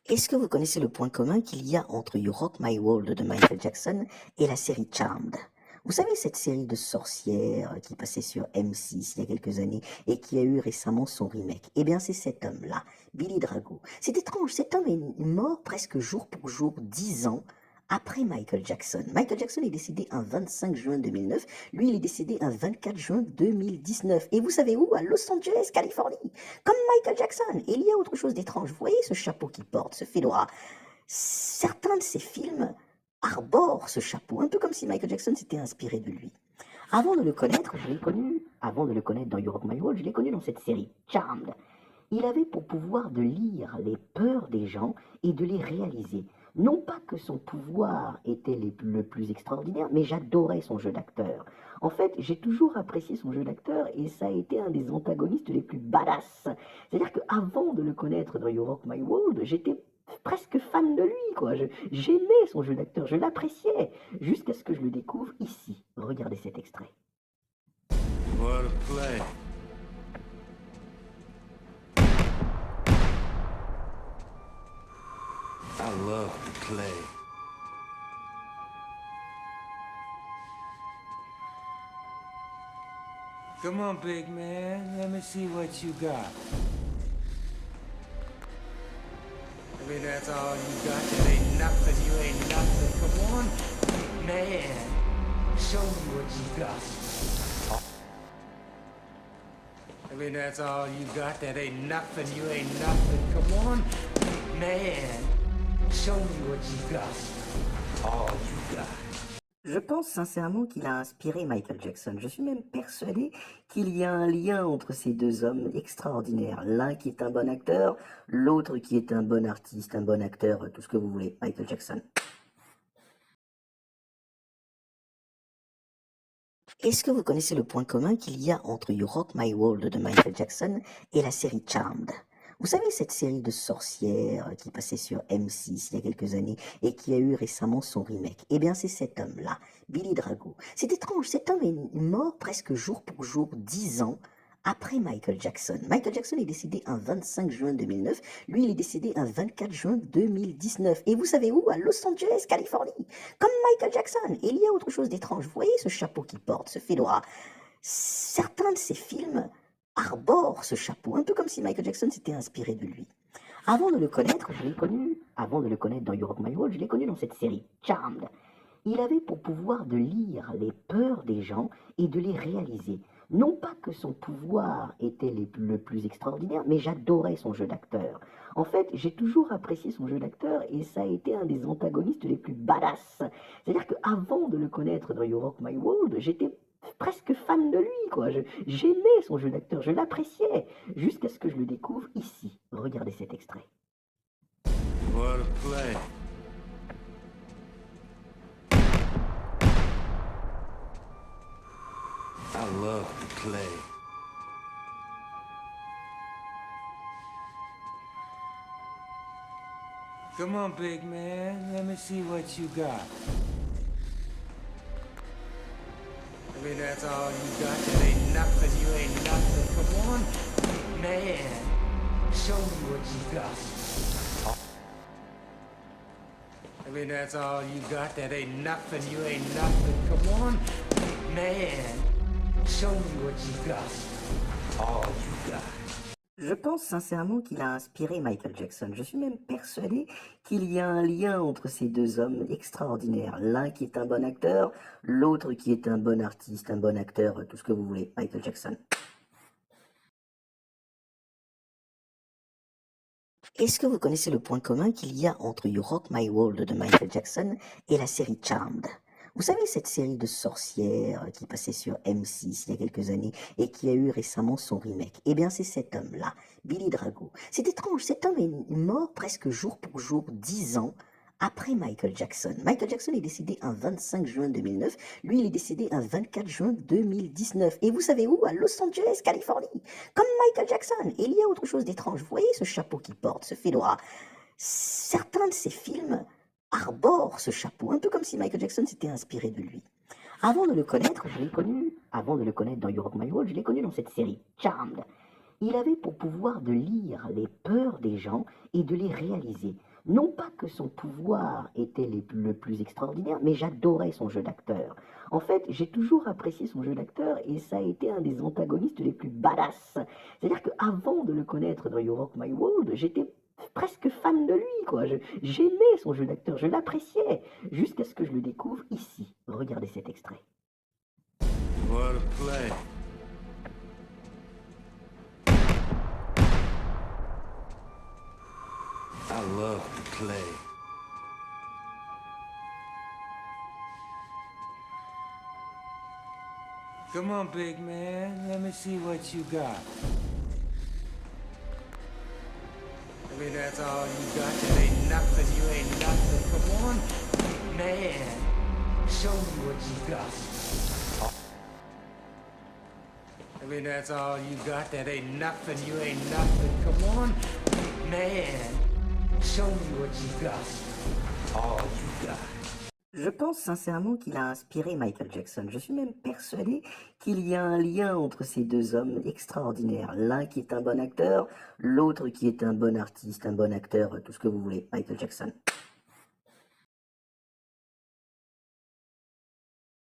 Est-ce que vous connaissez le point commun qu'il y a entre You Rock My World de Michael Jackson et la série Charmed? Vous savez, cette série de sorcières qui passait sur M6 il y a quelques années et qui a eu récemment son remake. Eh bien, c'est cet homme-là, Billy Drago. C'est étrange, cet homme est mort presque jour pour jour, 10 ans après Michael Jackson. Michael Jackson est décédé un 25 juin 2009, lui il est décédé un 24 juin 2019. Et vous savez où? À Los Angeles, Californie. Comme Michael Jackson. Et il y a autre chose d'étrange. Vous voyez ce chapeau qu'il porte, ce fedora? Certains de ses films arborent ce chapeau, un peu comme si Michael Jackson s'était inspiré de lui. Avant de le connaître, je l'ai connu, avant de le connaître dans You Rock My World, je l'ai connu dans cette série, Charmed. Il avait pour pouvoir de lire les peurs des gens et de les réaliser. Non pas que son pouvoir était le plus extraordinaire, mais j'adorais son jeu d'acteur. En fait, j'ai toujours apprécié son jeu d'acteur et ça a été un des antagonistes les plus badass. C'est-à-dire qu'avant de le connaître dans You Rock My World, j'étais presque fan de lui, quoi. J'aimais son jeu d'acteur, je l'appréciais, jusqu'à ce que je le découvre ici. Regardez cet extrait. What a play. I love to play. Come on, big man. Let me see what you got. I mean, that's all you got. That ain't nothing. You ain't nothing. Come on, big man. Show me what you got. I mean, that's all you got. That ain't nothing. You ain't nothing. Come on, big man. Show me what you got. All you got. Je pense sincèrement qu'il a inspiré Michael Jackson. Je suis même persuadé qu'il y a un lien entre ces deux hommes extraordinaires. L'un qui est un bon acteur, l'autre qui est un bon artiste, un bon acteur, tout ce que vous voulez, Michael Jackson. Est-ce que vous connaissez le point commun qu'il y a entre You Rock My World de Michael Jackson et la série Charmed? Vous savez, cette série de sorcières qui passait sur M6 il y a quelques années et qui a eu récemment son remake. Eh bien, c'est cet homme-là, Billy Drago. C'est étrange, cet homme est mort presque jour pour jour, 10 ans après Michael Jackson. Michael Jackson est décédé un 25 juin 2009, lui il est décédé un 24 juin 2019. Et vous savez où? À Los Angeles, Californie. Comme Michael Jackson. Et il y a autre chose d'étrange. Vous voyez ce chapeau qu'il porte, ce fedora? Certains de ses films arborent ce chapeau, un peu comme si Michael Jackson s'était inspiré de lui. Avant de le connaître, je l'ai connu, avant de le connaître dans You Rock My World, je l'ai connu dans cette série, Charmed. Il avait pour pouvoir de lire les peurs des gens et de les réaliser. Non pas que son pouvoir était le plus extraordinaire, mais j'adorais son jeu d'acteur. En fait, j'ai toujours apprécié son jeu d'acteur et ça a été un des antagonistes les plus badass. C'est-à-dire qu'avant de le connaître dans You Rock My World, j'étais presque fan de lui, quoi. J'aimais son jeu d'acteur, je l'appréciais, jusqu'à ce que je le découvre ici. Regardez cet extrait. What a play. I love to play. Come on, big man. Let me see what you got. I mean, that's all you got. That ain't nothing. You ain't nothing. Come on, big man. Show me what you got. I mean, that's all you got. That ain't nothing. You ain't nothing. Come on, big man. Show me what you got. All you got. Je pense sincèrement qu'il a inspiré Michael Jackson. Je suis même persuadé qu'il y a un lien entre ces deux hommes extraordinaires. L'un qui est un bon acteur, l'autre qui est un bon artiste, un bon acteur, tout ce que vous voulez, Michael Jackson. Est-ce que vous connaissez le point commun qu'il y a entre You Rock My World de Michael Jackson et la série Charmed? Vous savez, cette série de sorcières qui passait sur M6 il y a quelques années et qui a eu récemment son remake. Eh bien, c'est cet homme-là, Billy Drago. C'est étrange, cet homme est mort presque jour pour jour, 10 ans après Michael Jackson. Michael Jackson est décédé un 25 juin 2009, lui il est décédé un 24 juin 2019. Et vous savez où? À Los Angeles, Californie. Comme Michael Jackson. Et il y a autre chose d'étrange. Vous voyez ce chapeau qu'il porte, ce fedora? Certains de ses films arborent ce chapeau, un peu comme si Michael Jackson s'était inspiré de lui. Avant de le connaître, je l'ai connu, avant de le connaître dans You Rock My World, je l'ai connu dans cette série, Charmed. Il avait pour pouvoir de lire les peurs des gens et de les réaliser. Non pas que son pouvoir était le plus extraordinaire, mais j'adorais son jeu d'acteur. En fait, j'ai toujours apprécié son jeu d'acteur et ça a été un des antagonistes les plus badass. C'est-à-dire qu'avant de le connaître dans You Rock My World, j'étais presque fan de lui, quoi. J'aimais son jeu d'acteur, je l'appréciais, jusqu'à ce que je le découvre ici. Regardez cet extrait. What a play. I love to play. Come on, big man. Let me see what you got. I mean, that's all you got. That ain't nothing. You ain't nothing. Come on, big man. Show me what you got. I mean, that's all you got. That ain't nothing. You ain't nothing. Come on, big man. Show me what you got. All you got. Je pense sincèrement qu'il a inspiré Michael Jackson. Je suis même persuadé qu'il y a un lien entre ces deux hommes extraordinaires. L'un qui est un bon acteur, l'autre qui est un bon artiste, un bon acteur, tout ce que vous voulez. Michael Jackson.